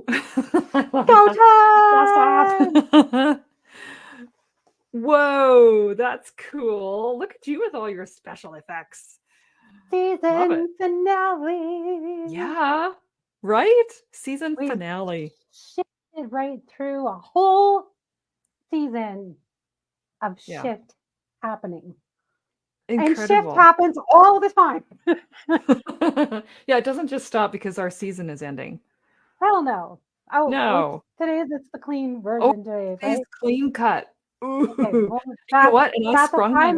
go. I love Go that. time! Yes, that. Whoa, that's cool. Look at you with all your special effects. Love it. Season finale. Yeah, right? Season We finale. shifted right through a whole season of Yeah, shift happening. And shift incredible. happens all the time. Yeah, it doesn't just stop because our season is ending. Hell no. Oh, No. it's the clean Oh, version today, today's right? clean cut. Okay, Ooh. well, You know what? And I that's a sprung that.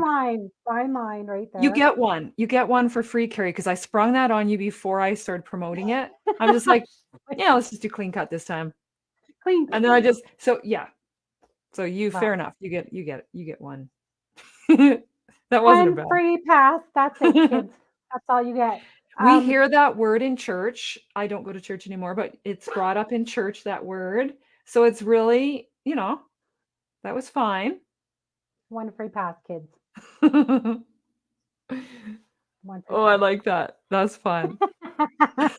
fine line right You there. get one. You get one for free, Cari, because I sprung that on you before I started promoting it. I'm just like, yeah, let's just do clean cut this time. Clean. And then I just so yeah. So fair Well, enough. You get one. That wasn't a one bad. free pass. That's it, kids. That's all you get. We hear that word in church. I don't go to church anymore, but it's brought up in church, that word. So it's really, that was fine. One free pass, kids. Oh, One free I pass. like that. That's fun.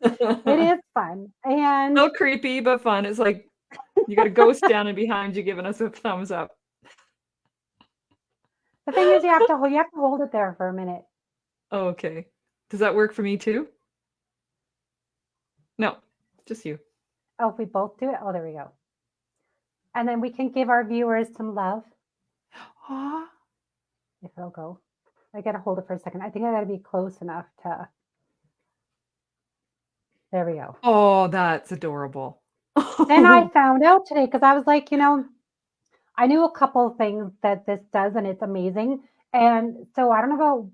It A is fun. And little creepy, but fun. It's like you got a ghost down and behind you giving us a thumbs up. the thing is, you have to hold it there for a minute. Oh, okay. Does that work for me too? No, just you. Oh, if we both do it, oh, there we go. And then we can give our viewers some love. Aw. If it'll go. I gotta hold it for a second. I think I gotta be close enough to. There we go. Oh, that's adorable. Then I found out today because I was like, I knew a couple of things that this does, and it's amazing. And so I don't know about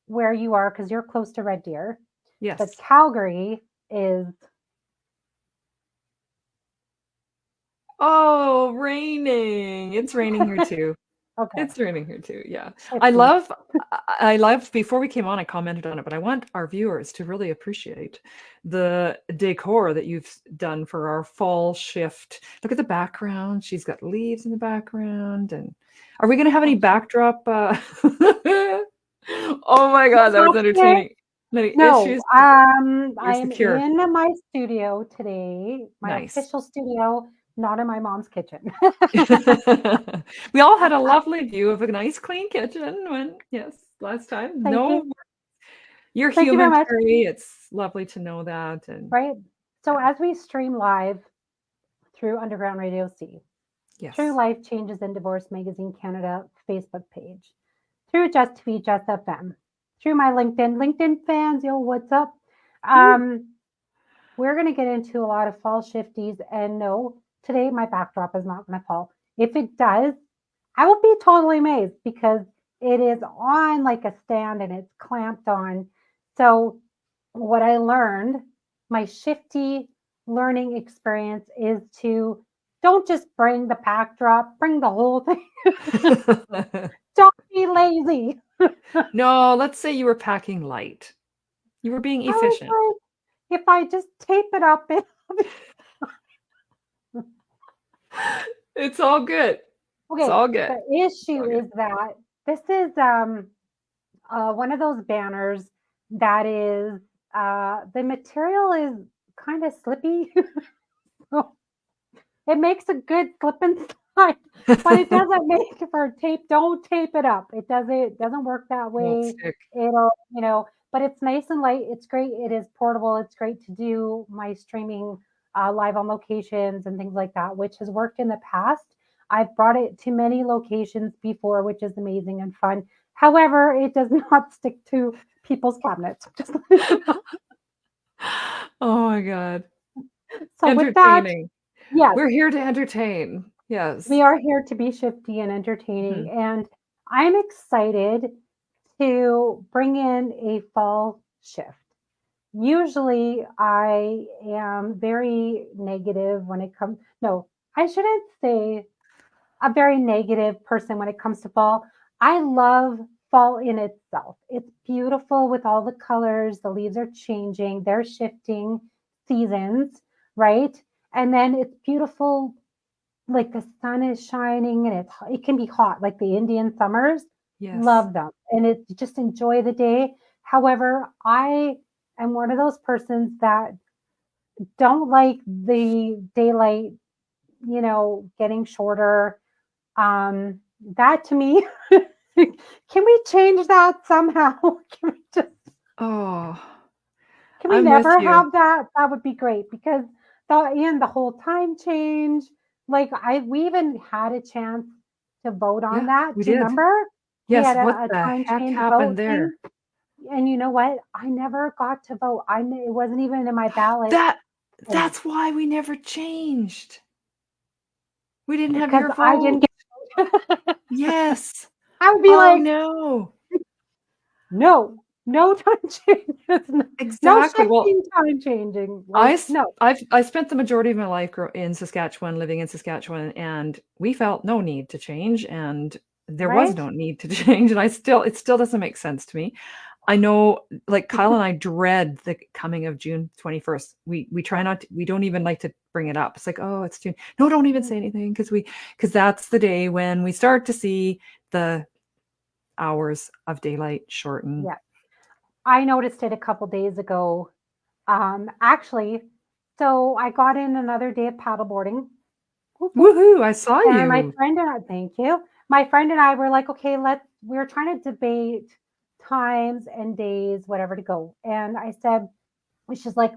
where you are because you're close to Red Deer, but Yes. Calgary is. Oh, raining. It's raining here too. Okay. It's raining here too. Yeah. I Shifty. love I love before we came on, I commented on it, but I want our viewers to really appreciate the decor that you've done for our fall shift. Look at the background. She's got leaves in the background. And are we going to have any backdrop? Oh my God, that was entertaining. Any No, issues? You're I am secure. in my studio today, my Nice. official studio, not in my mom's kitchen. We all had a lovely view of a nice clean kitchen last time. Thank you. No, you're Thank you very human, much. Cari. It's lovely to know that. And Right. So as we stream live through Underground Radio C, yes. through Life Changes in Divorce Magazine Canada Facebook page, through Just to Be Just FM, through my LinkedIn fans, yo, what's up? We're going to get into a lot of fall shifties. And no, today my backdrop is not going to fall. If it does, I will be totally amazed because it is on like a stand and it's clamped on. So, what I learned, my shifty learning experience is to don't just bring the backdrop, bring the whole thing. Don't be lazy. No, let's say you were packing light. You were being I was efficient. like, if I just tape it up, It's all good. It's okay. all good. The issue is that this is one of those banners that is the material is kind of slippy. So it makes a good slip and slide, but it doesn't make for tape. Don't tape it up. It doesn't work that Won't way. stick. It'll, but it's nice and light. It's great. It is portable. It's great to do my streaming live on locations and things like that, which has worked in the past. I've brought it to many locations before, which is amazing and fun. However, it does not stick to people's cabinets. Just Oh my God. so with that, Entertaining. yes, We're here to entertain. Yes. we are here to be shifty and entertaining, and I'm excited to bring in a fall shift. Usually, I am very negative when it comes. No, I shouldn't say a very negative person when it comes to fall. I love fall in itself. It's beautiful with all the colors, the leaves are changing, they're shifting seasons, right? And then it's beautiful, like the sun is shining and it can be hot, like the Indian summers. Yes. Love them. And it just enjoy the day. However, I am one of those persons that don't like the daylight, getting shorter. That to me, can we change that somehow? Can we just, Oh, can we I'm with never you. have that? That would be great because the whole time change, like we even had a chance to vote on Yeah, that. we Do you did. remember? We Yes, had what a the time heck change happened vote thing. there? And you know what? I never got to vote. It wasn't even in my ballot That thing that's why we never changed. We didn't have because your I vote. didn't get. Yes. I would be Oh like, no. no, no time changes, no Exactly. Well, shifting, time changing. Like, no, I spent the majority of my life in Saskatchewan, living in Saskatchewan, and we felt no need to change, and there was right? no need to change, and it still doesn't make sense to me. I know, like Kyle and I dread the coming of June 21st. We try not to, we don't even like to bring it up. It's like, oh, it's June. No, don't even say anything because that's the day when we start to see the hours of daylight shorten. Yeah. I noticed it a couple days ago. Actually, so I got in another day of paddleboarding. Whoop, whoop. Woohoo! I saw And my you. friend and I, thank you. My friend and I were like, okay, we were trying to debate times and days, whatever to go. And I said, she's like,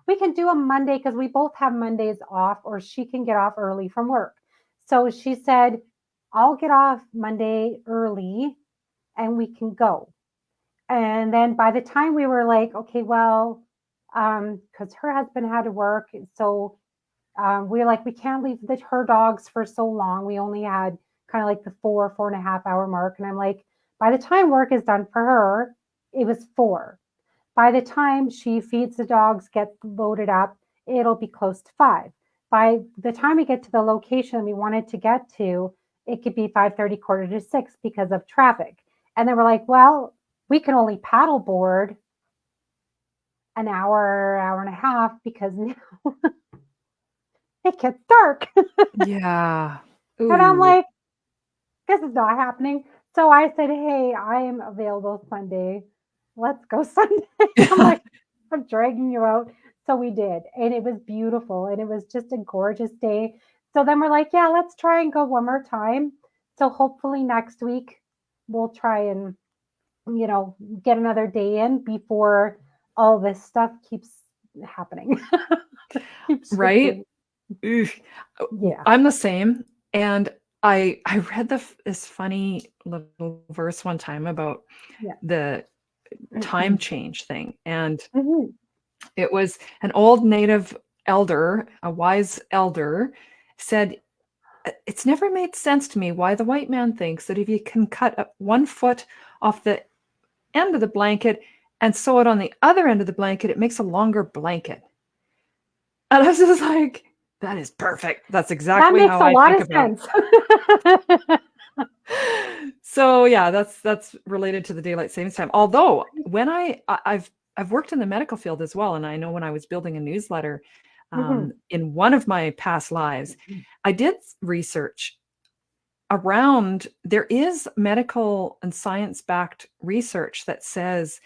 we can do a Monday because we both have Mondays off, or she can get off early from work. So she said, I'll get off Monday early and we can go. And then by the time we were like, okay, well, because her husband had to work. So we were like, we can't leave her dogs for so long. We only had kind of like the 4.5 hour mark. And I'm like, by the time work is done for her, it was 4. By the time she feeds the dogs, gets loaded up, it'll be close to 5. By the time we get to the location we wanted to get to, it could be 5:30, quarter to 6 because of traffic. And then we're like, well, we can only paddleboard an hour, hour and a half because now it gets dark. Yeah. And I'm Ooh. like, this is not happening. So I said, hey, I am available Sunday. Let's go Sunday. I'm like, I'm dragging you out. So we did. And it was beautiful. And it was just a gorgeous day. So then we're like, yeah, let's try and go one more time. So hopefully next week we'll try and, you know, get another day in before all this stuff keeps happening. Keeps Right? shifting. Oof. Yeah. I'm the same. And I read this funny little verse one time about Yeah. the time change thing. And Mhm. it was an old native elder, a wise elder, said, it's never made sense to me why the white man thinks that if you can cut 1 foot off the end of the blanket and sew it on the other end of the blanket, it makes a longer blanket. And I was just like, that is perfect. That's That exactly makes how a I lot think of about sense. it. So yeah, that's related to the daylight savings time. Although when I've worked in the medical field as well, and I know when I was building a newsletter Mhm. in one of my past lives, I did research around there is medical and science backed research that says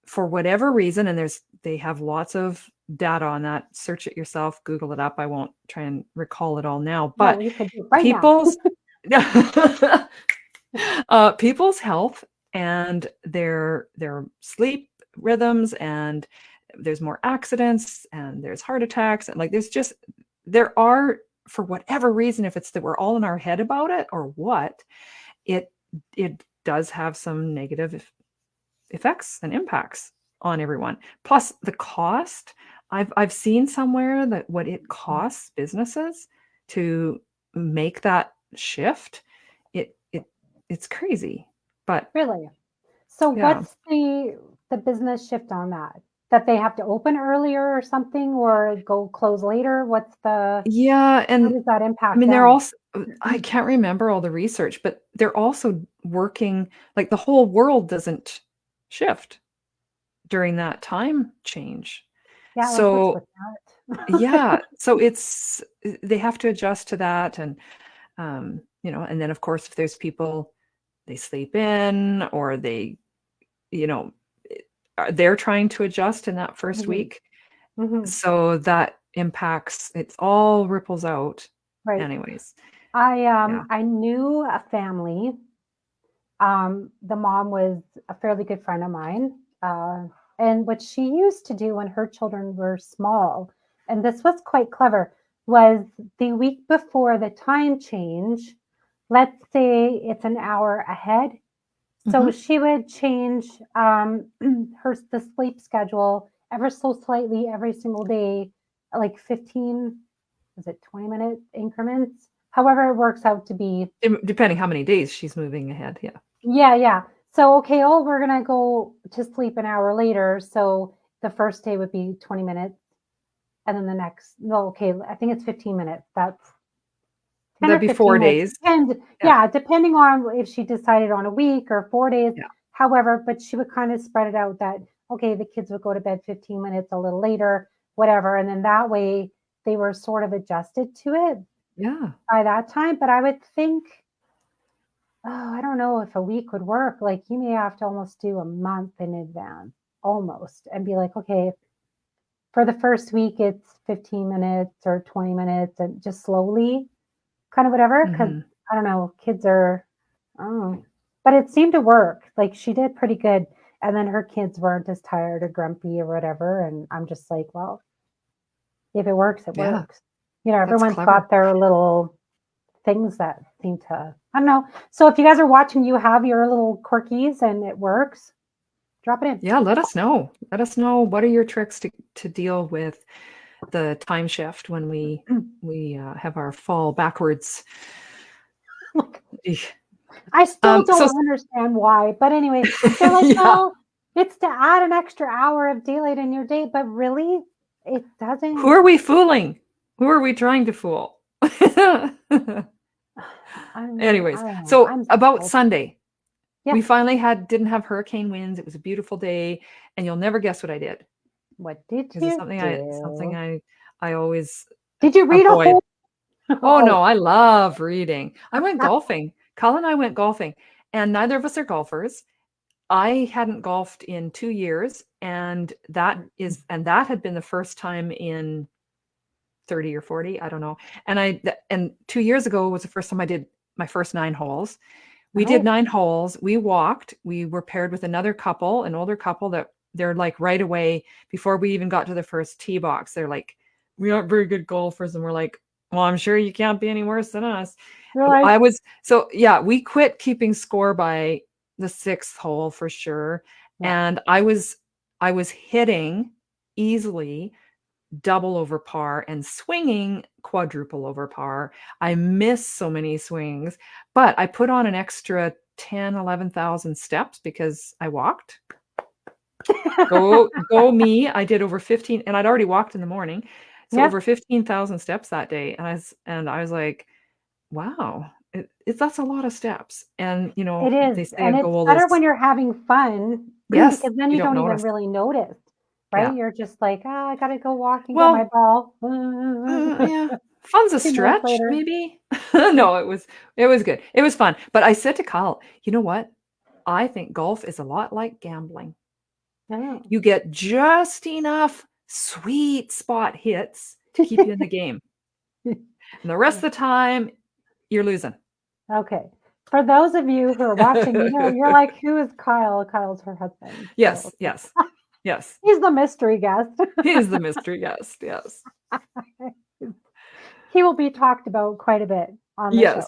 for whatever reason, and they have lots of data on that. Search it yourself, Google it up. I won't try and recall it all now, No, but you could do it right now. people's people's health and their sleep rhythms, and there's more accidents and there's heart attacks, and like there are, for whatever reason, if it's that we're all in our head about it or what, it it does have some negative effects and impacts on everyone. Plus the cost. I've seen somewhere that what it costs businesses to make that shift, it's crazy. But Really? So yeah. what's the business shift on that? That they have to open earlier or something or go close later? Yeah, How and does that I impact mean they're them? also, I can't remember all the research, but they're also working, like the whole world doesn't shift during that time change. Yeah, like what's So with that? yeah, so they have to adjust to that, and and then of course if there's people, they sleep in, or they, you know they're trying to adjust in that first Mhm. week. Mhm. So that impacts, it's all ripples out. Right. Anyways, yeah. I knew a family. The mom was a fairly good friend of mine. And what she used to do when her children were small, and this was quite clever, was the week before the time change, let's say it's an hour ahead. So Mhm. she would change the sleep schedule ever so slightly every single day, like 15, is it 20-minute increments? However, it works out to be. Depending how many days she's moving ahead. Yeah. Yeah, yeah. So, okay, oh, we're gonna go to sleep an hour later. So the first day would be 20 minutes. And then the next, no, okay, I think it's 15 minutes. That's 10 That'd or be 15 4 minutes. days. Yeah. Yeah, depending on if she decided on a week or 4 days. Yeah. However, but she would kind of spread it out that, okay, the kids would go to bed 15 minutes a little later, whatever. And then that way they were sort of adjusted to it Yeah. by that time. But I would think, oh, I don't know if a week would work. Like you may have to almost do a month in advance, almost, and be like, okay, for the first week, it's 15 minutes or 20 minutes and just slowly kind of whatever. Cause Mhm. I don't know, kids are, oh, but it seemed to work. Like she did pretty good. And then her kids weren't as tired or grumpy or whatever. And I'm just like, well, if it works, it Yeah. works. You know, That's everyone's clever. got their little things that seem to, I don't know. So if you guys are watching, you have your little quirkies and it works, drop it in. Yeah, let us know. Let us know, what are your tricks to deal with the time shift when we have our fall backwards. Eesh. I still So don't understand why, but anyway, they're like, yeah, well, it's to add an extra hour of daylight in your day, but really, it who doesn't. are we fooling? Who are we trying to fool? I Anyways, don't know. so I'm about so, Sunday, we yes. finally didn't have hurricane winds. It was a beautiful day, and you'll never guess what I did, What did because it's you something do? I always Did you read a avoid. whole? Oh no, Oh, I love reading. I went golfing. Colin and I went golfing, and neither of us are golfers. I hadn't golfed in 2 years, and that had been the first time in 30 or 40, I don't know. And 2 years ago was the first time I did my first 9 holes. We did oh, 9 holes. We walked. We were paired with another couple, an older couple that they're like right away before we even got to the first tee box. They're like, "We aren't very good golfers." And we're like, "Well, I'm sure you can't be any worse than us." you're like, I was so yeah, we quit keeping score by the 6th hole for sure. yeah. And I was hitting easily double over par and swinging quadruple over par. I missed so many swings, but I put on an extra 10, 11,000 steps because I walked. Go me. I did over 15, and I'd already walked in the morning. So Yeah, over 15,000 steps that day. And I was like, wow, that's a lot of steps. And it they is. say a And it's goal better is, when you're having fun yes, because then you you don't don't even notice. really notice, right? Yeah. You're just like, oh, I got to go walk and get my Well, ball. yeah. Fun's a 2 minutes stretch, later. maybe. No, it was good. It was fun. But I said to Kyle, you know what? I think golf is a lot like gambling. Oh. You get just enough sweet spot hits to keep you in the game. And the rest of the time, you're losing. Okay. For those of you who are watching, you're like, who is Kyle? Kyle's her husband. So Yes, yes, yes. he's the mystery guest. He is the mystery guest. Yes. He will be talked about quite a bit on the show. Yes.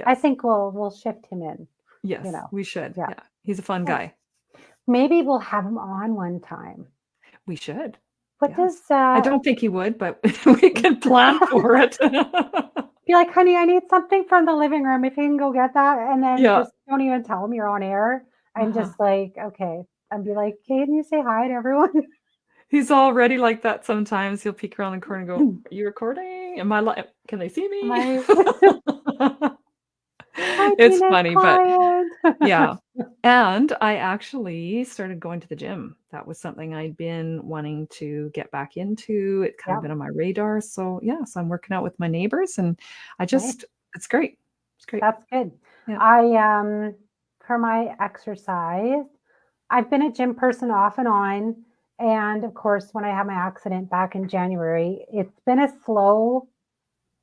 I Yes. think we'll shift him in, you Yes. know. We should. Yeah. Yeah. He's a fun Yeah. guy. Maybe we'll have him on one time. We should. What does Yes. I don't think he would, but we can plan for it. be like, honey, I need something from the living room. If you can go get that, and then Yeah. just don't even tell him you're on air. I'm Uh-huh. just like, okay. And be like, can you say hi to everyone? He's already like that sometimes. He'll peek around the corner and go, "Are you recording? Am I live? Can they see me?" My hi, It's Tina's funny, but client. yeah. And I actually started going to the gym. That was something I'd been wanting to get back into. It kind of Yep, been on my radar. So yeah, so I'm working out with my neighbors, and nice. it's great. It's great. That's good. Yeah. I for my exercise, I've been a gym person off and on. And of course, when I had my accident back in January, it's been a slow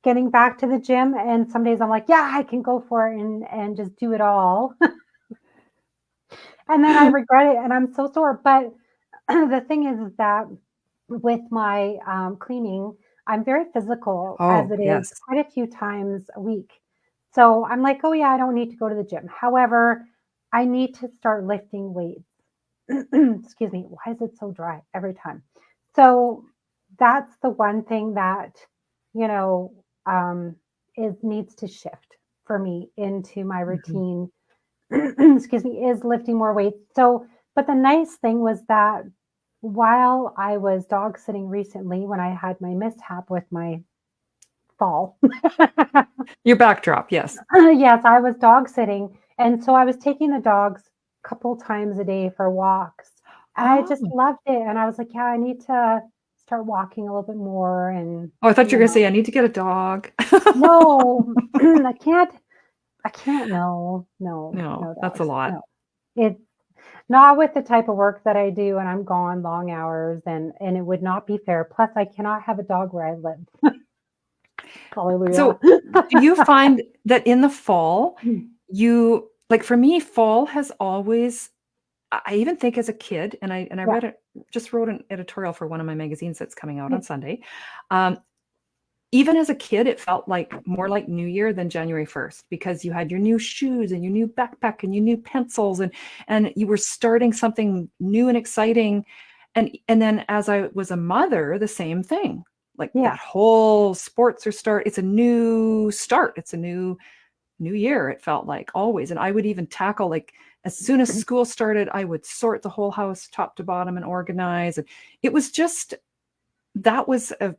getting back to the gym. And some days I'm like, yeah, I can go for it and just do it all. And then I regret it and I'm so sore. But the thing is that with my cleaning, I'm very physical as Oh, it is yes. quite a few times a week. So I'm like, oh, yeah, I don't need to go to the gym. However, I need to start lifting weights. Excuse me. Why is it so dry every time? So that's the one thing that, you know, is needs to shift for me into my Mhm. routine. Excuse me, is lifting more weights. So, but the nice thing was that while I was dog sitting recently, when I had my mishap with my fall, Your backdrop, yes. yes, I was dog sitting. And so I was taking the dogs a couple times a day for walks. And I just Oh. loved it. And I was like, yeah, I need to start walking a little bit more. And, Oh, I thought you you were gonna say, know, "I need to get a dog." no, I can't, no No, that's a dogs. lot. No. It Not with the type of work that I do, and I'm gone long hours, and it would not be fair. Plus, I cannot have a dog where I live. Hallelujah. So, do you find that in the fall, you like, for me, fall has always I even think as a kid, and I Yeah, read it just wrote an editorial for one of my magazines that's coming out yeah, on Sunday. Um, Even as a kid, it felt like more like New Year than January 1st because you had your new shoes and your new backpack and your new pencils and you were starting something new and exciting. And then as I was a mother, the same thing. Like yeah. that whole sports are start, it's a new start. It's a new year, it felt like always. And I would even tackle like as soon as school started, I would sort the whole house top to bottom and organize. And it was just that was a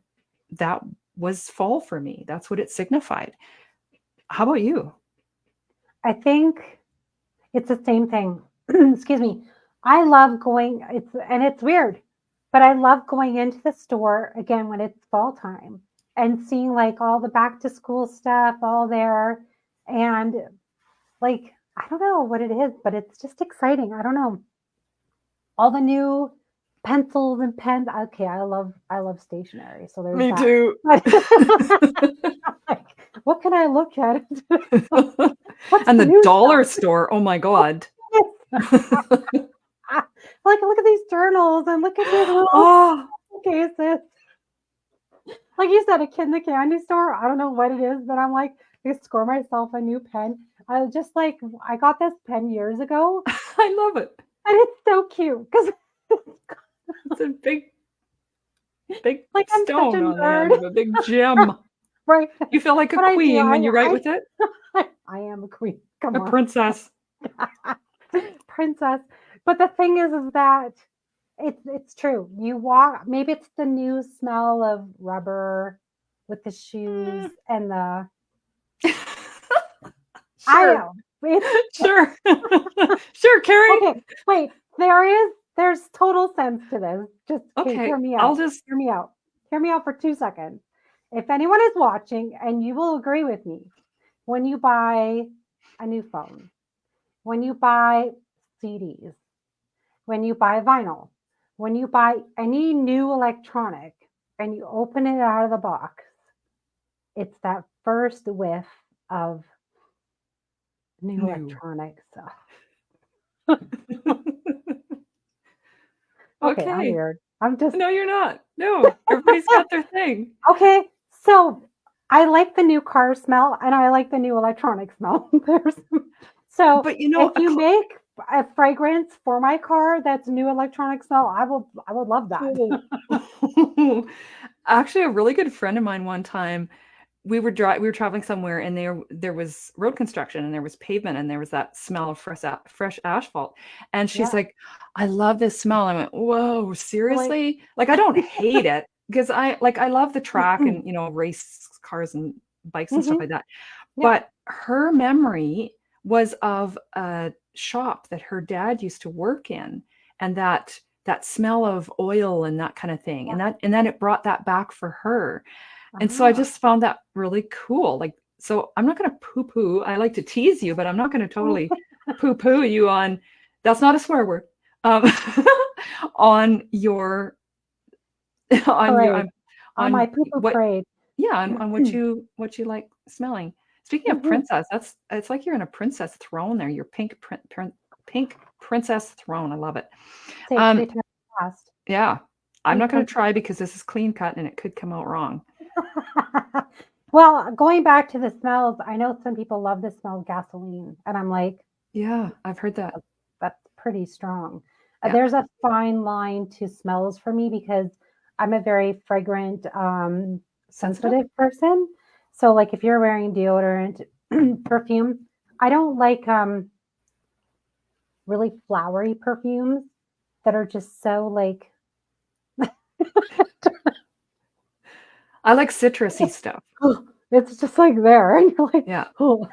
that was fall for me. That's what it signified. How about you? I think it's the same thing. Excuse me. I love going. It's weird, but I love going into the store again when it's fall time and seeing like all the back to school stuff all there, and like I don't know what it is, but it's just exciting. I don't know. All the new pencils and pens. Okay, I love stationery, so there's Me that. too. Like, what can I look at? What's And the the new dollar stuff? store, oh my God. Like, look at these journals and look at these little Oh, cases. Like you said, a kid in the candy store. I don't know what it is, but I'm like, I score myself a new pen. I was just like, I got this pen years ago, I love it. and it's so cute because It's a big like I'm such a stone on the nerd, end of a big gem. right? You feel like a But I do. queen when you write with it, I am a queen. Come a on. princess. Princess. But the thing is that it's true. You walk, maybe it's the new smell of rubber with the shoes Mm. and the I Sure. am. It's Sure. Sure, Carrie. okay. Wait, there's total sense to this. Just okay, Okay, hear me I'll out. just Hear me out. Hear me out for 2 seconds. If anyone is watching, and you will agree with me, when you buy a new phone, when you buy CDs, when you buy vinyl, when you buy any new electronic and you open it out of the box, it's that first whiff of new new. electronics. Okay, I'm Okay. weird. I'm just No, you're not. No, everybody's got their thing. okay. So I like the new car smell and I like the new electronic smell. So But, you know, if you make a fragrance for my car that's new electronic smell, I would love that. oh. Actually, a really good friend of mine one time, we were traveling somewhere and there was road construction and there was pavement and there was that smell of fresh asphalt. And she's Yeah. like, "I love this smell." I went, "Whoa, You're like, seriously?" Like I don't hate it because I love the track and race cars and bikes and stuff hmm like that. yeah. But her memory was of a shop that her dad used to work in, and that smell of oil and that kind of thing. Yeah. And then it brought that back for her. And so I Ah. just found that really cool. Like, so I'm not going to poo poo. I like to tease you, but I'm not going to totally poo poo you on that's not a swear word. Um, on your on your Parade. On my on poo-poo what parade. yeah on what you like smelling. Speaking of Mhm. princess, it's like you're in a princess throne there. Your pink princess throne. I love it. Say Um, time fast. yeah, I'm Pink not going to princess. try because this is clean cut and it could come out wrong. Well, going back to the smells, I know some people love the smell of gasoline, and I'm like, Yeah, I've heard that. that's pretty strong. Yeah, There's a fine line to smells for me because I'm a very fragrant, sensitive. sensitive person. So, like, if you're wearing deodorant, perfume, I don't like really flowery perfumes that are just so like I like citrusy stuff. it's just like there, and you're like, Yeah, oh.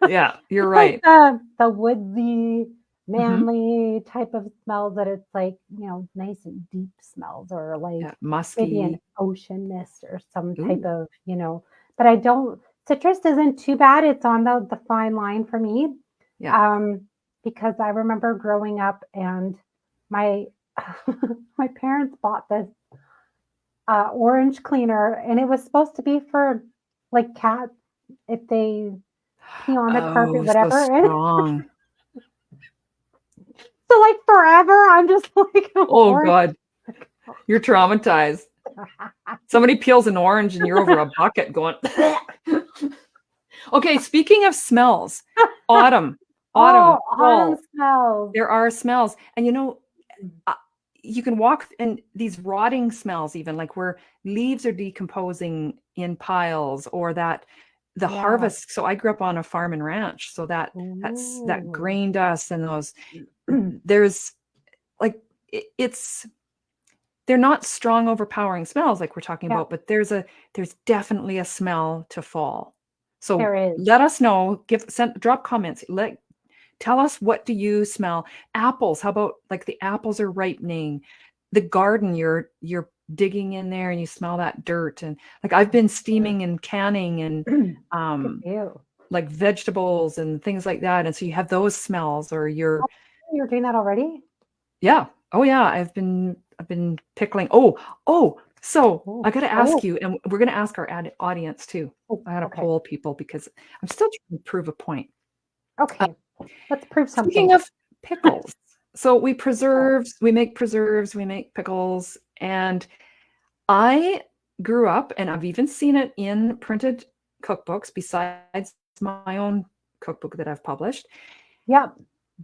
yeah, you're Like right. the woodsy, Hmm. manly type of smells that it's like, nice and deep smells or like Yeah, maybe an musky. ocean mist or some type Ooh, of, but I don't citrus isn't too bad. It's on the fine line for me. yeah. Um, because I remember growing up and my my parents bought this orange cleaner and it was supposed to be for like cats if they pee on the carpet, Oh, so whatever. And strong. so like forever, I'm just like Oh orange. God, you're traumatized. Somebody peels an orange and you're over a bucket going. Okay, speaking of smells, autumn, Oh, autumn fall, smells. there are smells. And uh, you can walk in these rotting smells, even like where leaves are decomposing in piles, or that the Yeah. harvest. So I grew up on a farm and ranch, so that Ooh. grain dust and those there's like it's they're not strong overpowering smells like we're talking Yeah, about, but there's definitely a smell to fall. So there is. let us know, drop comments, tell us, what do you smell? Apples, how about like the apples are ripening, the garden, you're digging in there and you smell that dirt, and like I've been steaming and canning and Good um for you. like vegetables and things like that, and so you have those smells, or Oh, you're doing that already? yeah. Oh yeah, I've been pickling. So I Oh, got to ask oh, you, and we're going to ask our audience too. oh, I got to okay. poll people because I'm still trying to prove a point. Uh, Okay. Let's prove Speaking something. of pickles, so we make preserves, we make pickles, and I grew up, and I've even seen it in printed cookbooks besides my own cookbook that I've published. Yep.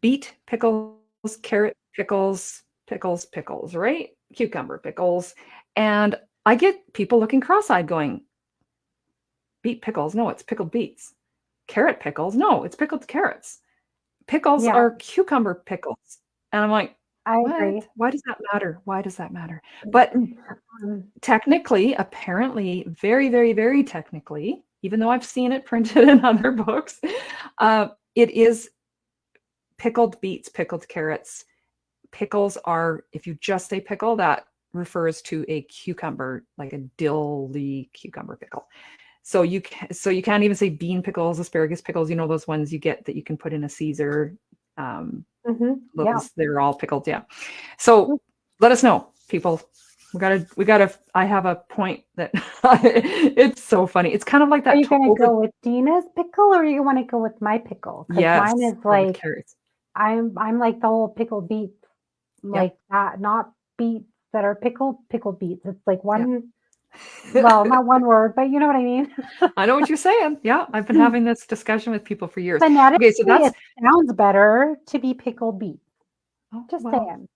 Beet pickles, carrot pickles, pickles, right? Cucumber pickles. And I get people looking cross-eyed going, beet pickles? No, it's pickled beets. Carrot pickles? No, it's pickled carrots. Pickles Yeah, are cucumber pickles. And I'm like, I what? agree. Why does that matter? Why does that matter? But technically, apparently, very, very, very technically, even though I've seen it printed in other books, it is pickled beets, pickled carrots. Pickles are, if you just say pickle, that refers to a cucumber, like a dilly cucumber pickle. So you can't even say bean pickles, asparagus pickles, those ones you get that you can put in a Caesar. Yeah. Those, they're all pickled, yeah. So let us know, people. We gotta I have a point that it's so funny. It's kind of like Are that you gonna over. go with Dina's pickle or you want to go with my pickle? Because Yes, mine is or with like carrots. I'm like the whole pickled beets, Yep. like that, not beets that are pickled beets. It's like Yep. well, not one word, but you know what I mean. I know what you're saying. Yeah, I've been having this discussion with people for years. Phonetically, Okay, so that's it sounds better to be pickled beets. oh, Just well, saying.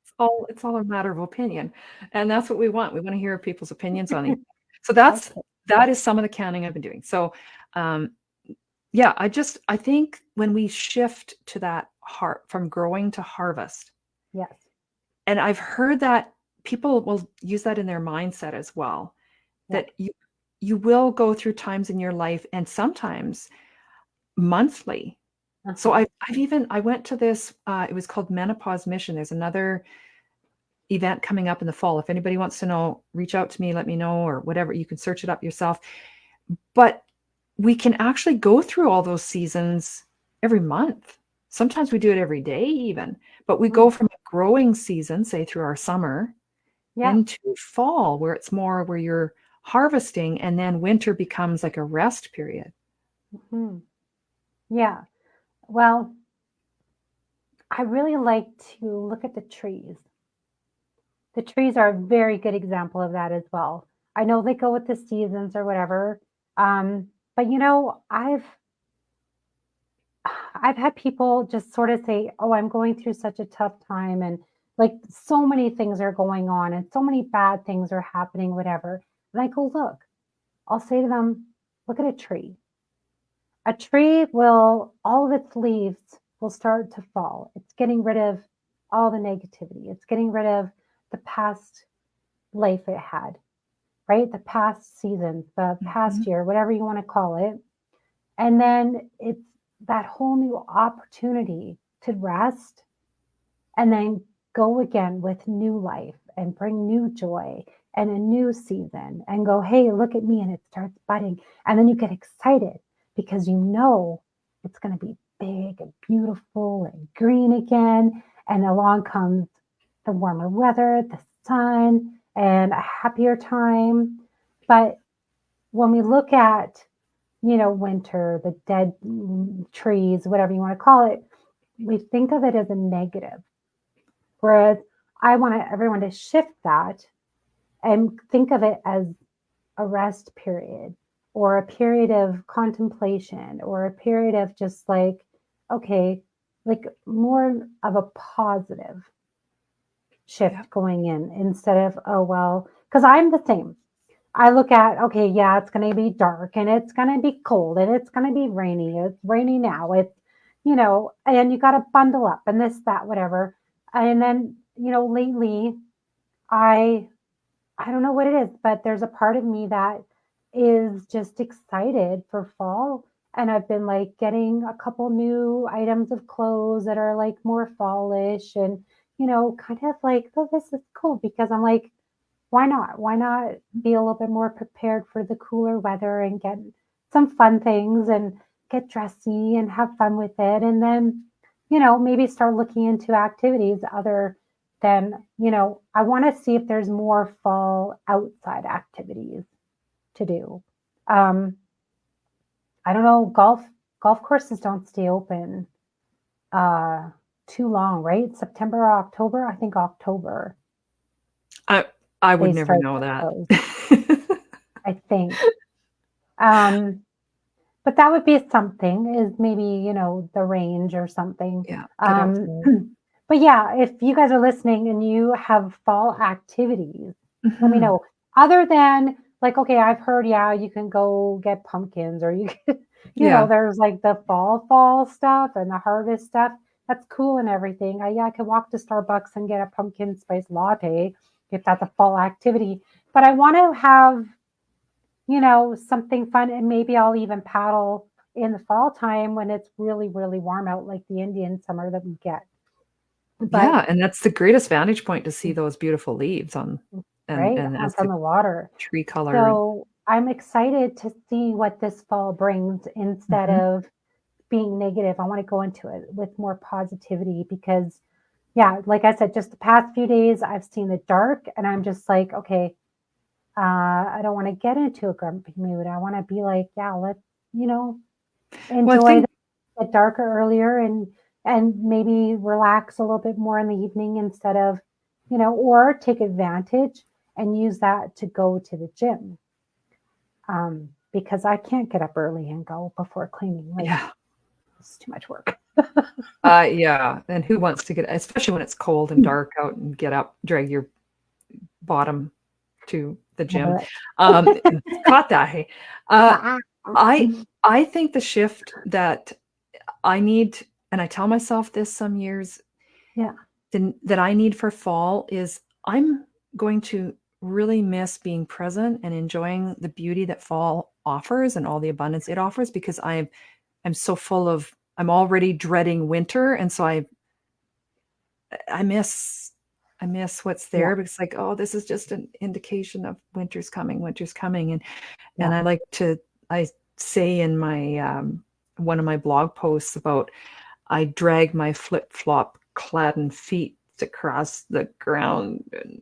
it's all a matter of opinion, and that's what we want. We want to hear people's opinions on these. So that is some of the canning I've been doing. So, um, yeah, I think when we shift to that heart from growing to harvest, Yes. and I've heard that people will use that in their mindset as well, Yeah. that you will go through times in your life, and sometimes monthly. So Uh-huh. I went to this, it was called Menopause Mission. There's another event coming up in the fall. If anybody wants to know, reach out to me, let me know, or whatever. You can search it up yourself. But we can actually go through all those seasons every month. Sometimes we do it every day, even. But we go Mm. from a growing season, say through our summer, Yeah. into fall, where it's more where you're harvesting, and then winter becomes like a rest period. Mhm. Yeah. Well, I really like to look at the trees. The trees are a very good example of that as well. I know they go with the seasons or whatever. But I've had people just sort of say, "Oh, I'm going through such a tough time and like so many things are going on and so many bad things are happening, whatever." And I go, "Look," I'll say to them, "Look at a tree. A tree will, all of its leaves will start to fall. It's getting rid of all the negativity. It's getting rid of the past life it had, right? The past season, the past Mhm. year, whatever you want to call it. And then it's that whole new opportunity to rest and then go again with new life and bring new joy and a new season and go, hey, look at me. And it starts budding. And then you get excited because you know it's going to be big and beautiful and green again. And along comes the warmer weather, the sun, and a happier time. But when we look at, winter, the dead trees, whatever you want to call it, we think of it as a negative. Whereas I want everyone to shift that and think of it as a rest period or a period of contemplation or a period of just like, okay, like more of a positive Yeah. shift going in instead of, oh, well, because I'm the same. I look at, okay, yeah, it's going to be dark and it's going to be cold and it's going to be rainy. It's rainy now. And you got to bundle up and this, that, whatever. And then, lately, I I don't know what it is, but there's a part of me that is just excited for fall. And I've been like getting a couple new items of clothes that are like more fallish and, kind of like, oh, this is cool because I'm like, why not? Why not be a little bit more prepared for the cooler weather and get some fun things and get dressy and have fun with it? And then, maybe start looking into activities other than, I want to see if there's more fall outside activities to do. Um, I don't know, golf courses don't stay open uh too long, right? September or October? I think October I I would they never start know to that. close, I think. Um, but that would be something is maybe, the range or something. Yeah, get Um, outside. but yeah, if you guys are listening and you have fall activities, let me Mhm. know. Other than like, okay, I've heard, yeah, you can go get pumpkins or you can, Yeah. there's like the fall stuff and the harvest stuff. That's cool and everything. I could walk to Starbucks and get a pumpkin spice latte if that's a fall activity. But I want to have something fun. And maybe I'll even paddle in the fall time when it's really, really warm out, like the Indian summer that we get. But Yeah, and that's the greatest vantage point to see those beautiful leaves on right and on as from the the water. tree color. So I'm excited to see what this fall brings instead Mhm. of being negative. I want to go into it with more positivity because, yeah, like I said, just the past few days, I've seen the dark and I'm just like, okay, I don't want to get into a grumpy mood. I want to be like, yeah, let's, you know, Well, I enjoy think the get darker earlier and maybe relax a little bit more in the evening instead of, or take advantage and use that to go to the gym. Because I can't get up early and go before cleaning. Like yeah. it's too much work. Yeah, and who wants to get especially when it's cold and dark out and get up, drag your bottom to the gym. Caught that, hey. Uh, I I think the shift that I need, and I tell myself this some years, Yeah. that I need for fall is I'm going to really miss being present and enjoying the beauty that fall offers and all the abundance it offers because I'm so full of I'm already dreading winter, and so I miss I miss what's Yeah. there because like, oh, this is just an indication of winter's coming, and Yeah. I like to I say in my one of my blog posts about I drag my flip flop cladden feet across the ground and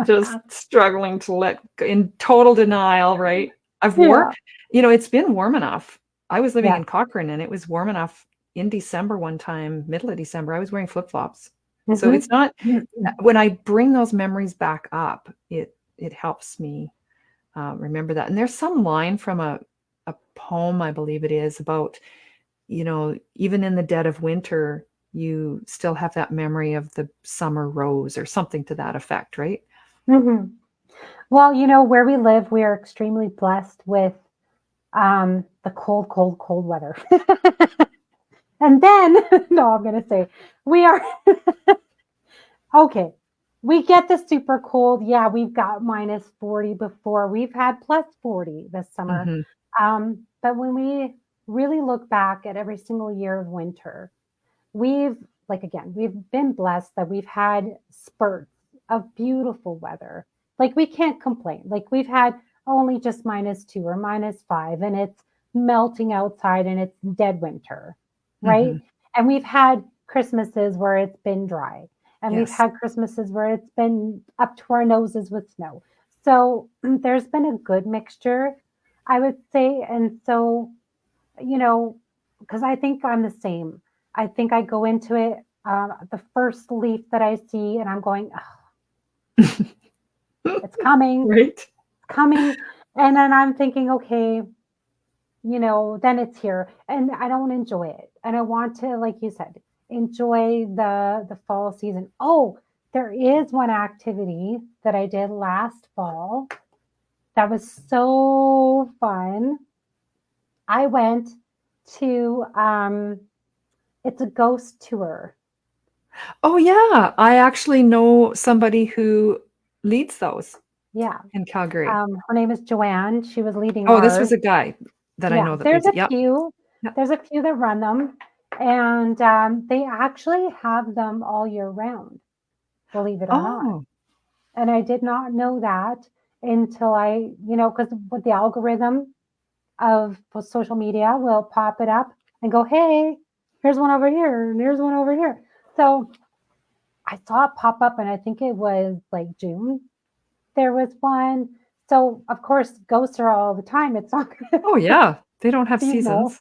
just struggling to let go, in total denial, right? I've Yeah. worn, it's been warm enough. I was living Yeah. in Cochrane and it was warm enough in December one time, middle of December, I was wearing flip-flops. So it's not, when I bring those memories back up, it helps me remember that. And there's some line from a poem, I believe it is, about, even in the dead of winter, you still have that memory of the summer rose or something to that effect, right? Mm-hmm. Well, where we live, we are extremely blessed with the cold, cold, cold weather. And then, no, I'm going to say we are okay. We get the super cold. Yeah, we've got minus 40 before. We've had plus 40 this summer. But when we really look back at every single year of winter, we've been blessed that we've had spurts of beautiful weather. Like we can't complain. Like we've had only just -2 or -5 and it's melting outside and it's dead winter, right? And we've had Christmases where it's been dry. And we've Yes. had Christmases where it's been up to our noses with snow. So there's been a good mixture, I would say. And so, because I think I'm the same. I think I go into it, the first leaf that I see, and I'm going, oh, it's coming, Right. it's coming. And then I'm thinking, okay, then it's here. And I don't enjoy it. And I want to, like you said, enjoy the fall season. Oh, there is one activity that I did last fall that was so fun. I went to it's a ghost tour. Oh yeah, I actually know somebody who leads those Yeah. in Calgary. Her name is Joanne. She was leading Oh, this ours. was a guy that I Yeah, know that leads it. Yep. there's a few that run them, and they actually have them all year round, believe it or not. Oh, And I did not know that until because with the algorithm of social media will pop it up and go, hey, here's one over here, and here's one over here. So I saw it pop up, and I think it was like June. There was one. So of course, ghosts are all the time. It's not oh yeah. They don't have seasonal. seasons.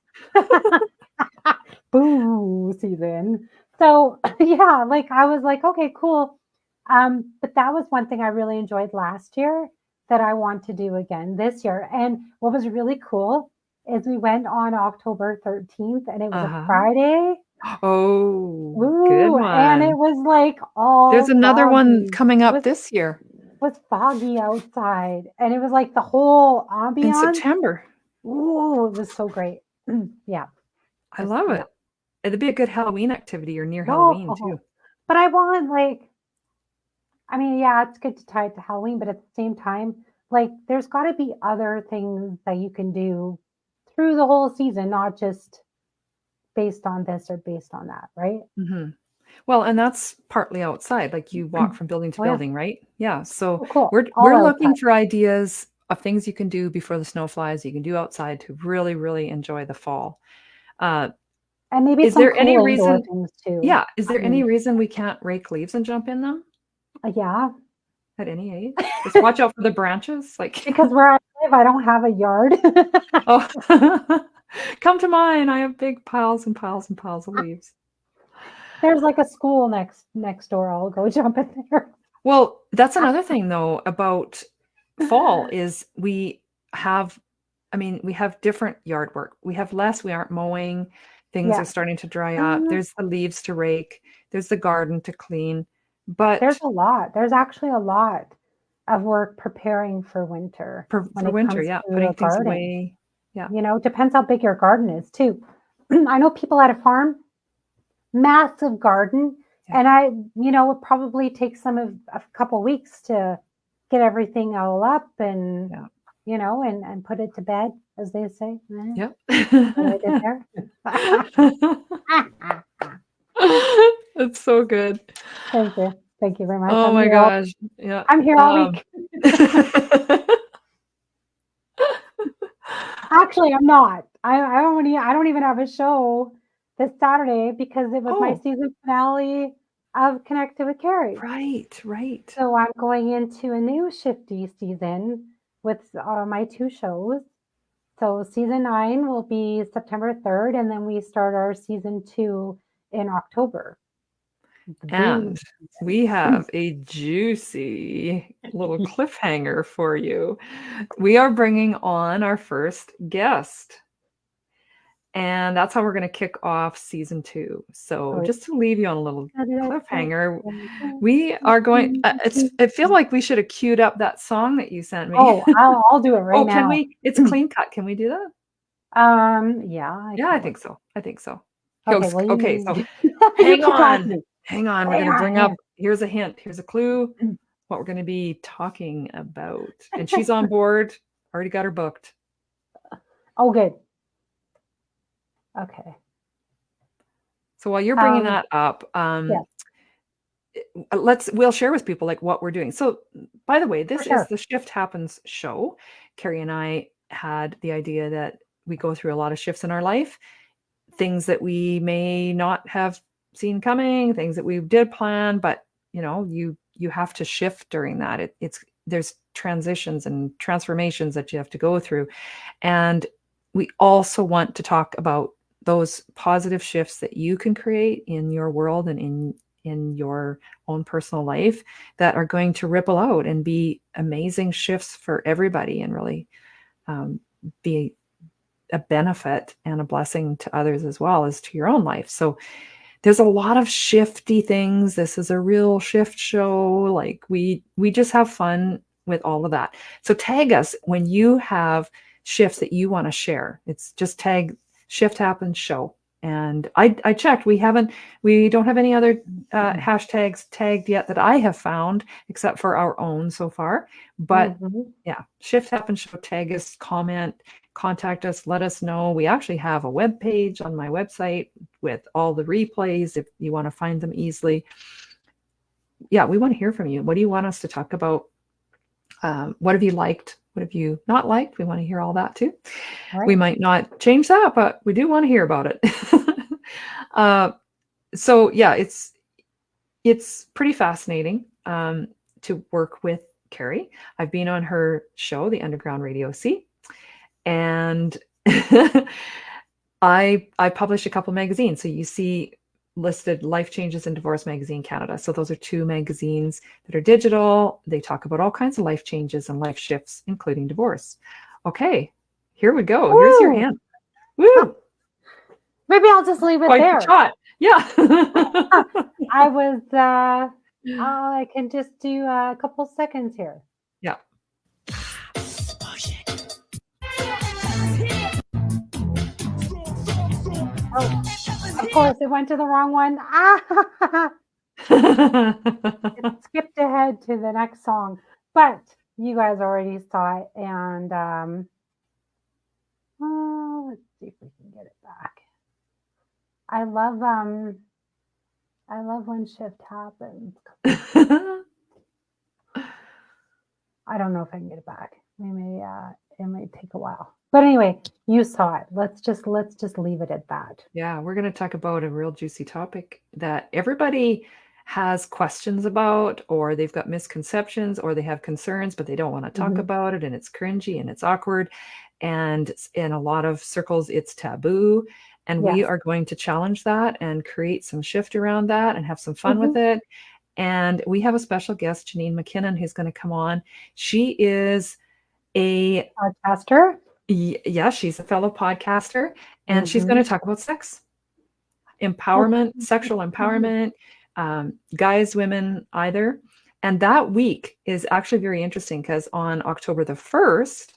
Boo season. So yeah, like I was like, okay, cool. But that was one thing I really enjoyed last year that I want to do again this year. And what was really cool is we went on October 13th and it was a Uh-huh. Friday. Oh, good Ooh, and it one. was like There's all another one foggy. coming It up this year was foggy outside, and it was like the whole in ambiance. September. Ooh, it was so great. Yeah, I love yeah. it. It'd be a good Halloween activity or near Halloween Oh, too. but I want I mean, yeah, it's good to tie it to Halloween, but at the same time, like, there's got to be other things that you can do through the whole season, not just based on this or based on that, right? Well, and that's partly outside, like you walk from building to Oh yeah, building, right? Yeah. So oh, cool. we're All we're outside, looking for ideas of things you can do before the snow flies, you can do outside to really, really enjoy the fall. Uh, and maybe is some there any cool indoor reason? things too. Yeah, is I there any mean, reason we can't rake leaves and jump in them yeah, at any age? Just watch out for the branches, like because where I live, I don't have a yard. oh, come to mine. I have big piles and piles and piles of leaves. There's like a school next door. I'll go jump in there. Well, that's another thing though about fall is have we have different yard work. We have less, we aren't mowing, things are Yeah. starting to dry up. There's the leaves to rake, there's the garden to clean. But There's a lot. There's actually a lot of work preparing for winter when for it winter, comes yeah, to putting a things garden. away. Yeah. Depends how big your garden is too. I know people at a farm, massive garden, Yeah. and it probably takes them a couple weeks to get everything all up and Yeah. and put it to bed, as they say. Yep. What I did there. It's so good. Thank you. Thank you very much. Oh my gosh. Yeah. I'm here all week. Actually, I'm not. I don't even have a show this Saturday because it was my Oh, season finale of Connected with Cari. Right. So I'm going into a new shifty season with my 2 shows. So season 9 will be September 3rd, and then we start our season 2 in October. The boom. And we have a juicy little cliffhanger for you. We are bringing on our first guest. And that's how we're going to kick off season 2. So just to leave you on a little cliffhanger, we are going. I feel like we should have queued up that song that you sent me. Oh, I'll do it right now. Can we? It's clean cut. Can we do that? Yeah. I think so. Okay. So hang on. We're going to bring up. Here's a hint. Here's a clue. What we're going to be talking about. And she's on board. Already got her booked. Oh, good. Okay. So while you're bringing that up, we'll share with people like what we're doing. So by the way, this is the Shift Happens show. Cari and I had the idea that we go through a lot of shifts in our life, things that we may not have seen coming, things that we did plan, but you have to shift during that. There's transitions and transformations that you have to go through. And we also want to talk about those positive shifts that you can create in your world and in your own personal life that are going to ripple out and be amazing shifts for everybody and really be a benefit and a blessing to others as well as to your own life. So there's a lot of shifty things. This is a real shift show. Like we just have fun with all of that. So tag us when you have shifts that you want to share. It's just tag Shift Happens Show. And I checked. We don't have any other hashtags tagged yet that I have found, except for our own so far. But yeah, Shift Happens Show. Tag us, comment, contact us, let us know. We actually have a web page on my website with all the replays if you want to find them easily. Yeah, we want to hear from you. What do you want us to talk about? What have you liked? What have you not liked? We want to hear all that too. Right. We might not change that, but we do want to hear about it. So yeah, it's pretty fascinating to work with Cari. I've been on her show, the Underground Radio C, and I publish a couple magazines. So you see listed Life Changes in Divorce Magazine Canada. So those are 2 magazines that are digital. They talk about all kinds of life changes and life shifts, including divorce. Okay, here we go. Woo! Here's your hand. Woo! Maybe I'll just leave it there. Shot. Yeah. I can just do a couple seconds here. Yeah. Oh, of course, it went to the wrong one. It skipped ahead to the next song, but you guys already saw it, and let's see if we can get it back. I love when shift happens. I don't know if I can get it back. It may take a while. But anyway, you saw it. Let's just leave it at that. Yeah, we're going to talk about a real juicy topic that everybody has questions about, or they've got misconceptions, or they have concerns, but they don't want to talk about it, and it's cringy and it's awkward. And in a lot of circles, it's taboo. And we are going to challenge that and create some shift around that and have some fun with it. And we have a special guest, Janine McKinnon, who's going to come on. She is a podcaster. Yeah, she's a fellow podcaster, and she's going to talk about sex, empowerment, sexual empowerment, guys, women, either. And that week is actually very interesting because on October the 1st,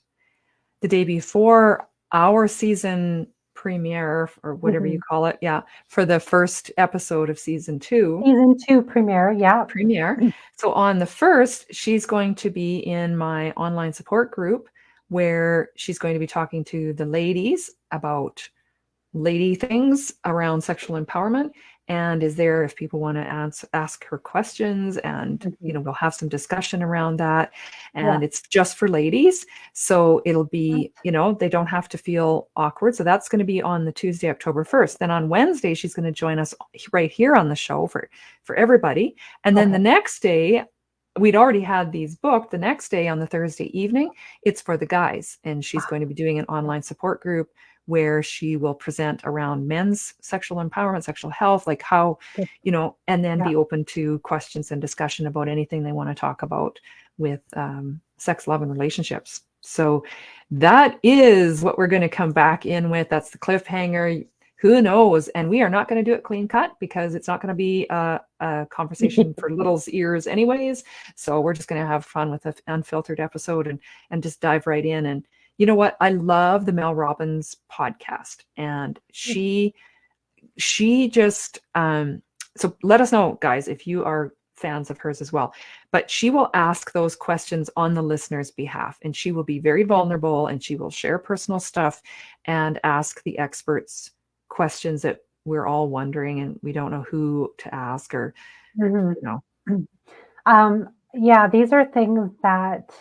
the day before our season premiere, or whatever you call it, for the first episode of season 2. Season 2 premiere, Premiere. So on the 1st, she's going to be in my online support group, where she's going to be talking to the ladies about lady things around sexual empowerment. and is there if people want to ask her questions, and we'll have some discussion around that. And it's just for ladies, so it'll be, they don't have to feel awkward. So that's going to be on the Tuesday, October 1st. Then on Wednesday, she's going to join us right here on the show for everybody. And then the next day, we'd already had these booked. The next day, on the Thursday evening, it's for the guys, and she's going to be doing an online support group where she will present around men's sexual empowerment, sexual health, like how, and then be open to questions and discussion about anything they want to talk about with sex, love, and relationships. So that is what we're going to come back in with. That's the cliffhanger. Who knows? And we are not going to do it clean cut, because it's not going to be a conversation for little's ears anyways. So we're just going to have fun with an unfiltered episode and just dive right in. And you know what? I love the Mel Robbins podcast, and she just, so let us know, guys, if you are fans of hers as well. But she will ask those questions on the listener's behalf, and she will be very vulnerable, and she will share personal stuff and ask the experts questions that we're all wondering, and we don't know who to ask, or, yeah, these are things that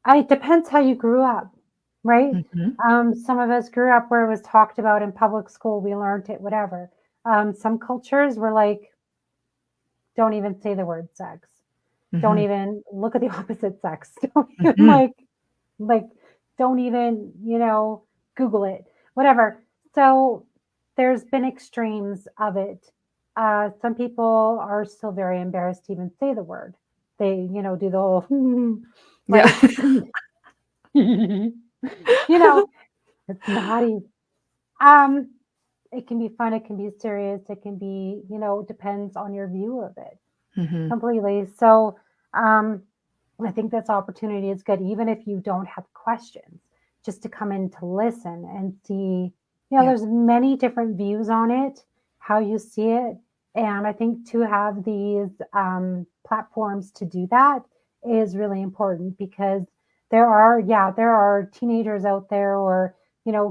it depends how you grew up, right? Some of us grew up where it was talked about in public school. We learned it, whatever. Some cultures were like, don't even say the word sex. Don't even look at the opposite sex. Don't even don't even, Google it, whatever. So there's been extremes of it. Some people are still very embarrassed to even say the word. They, do the whole, it's not easy. It can be fun. It can be serious. It can be, depends on your view of it completely. So I think this opportunity is good, even if you don't have questions, just to come in to listen and see, there's many different views on it, how you see it. And I think to have these platforms to do that is really important, because there are teenagers out there, or,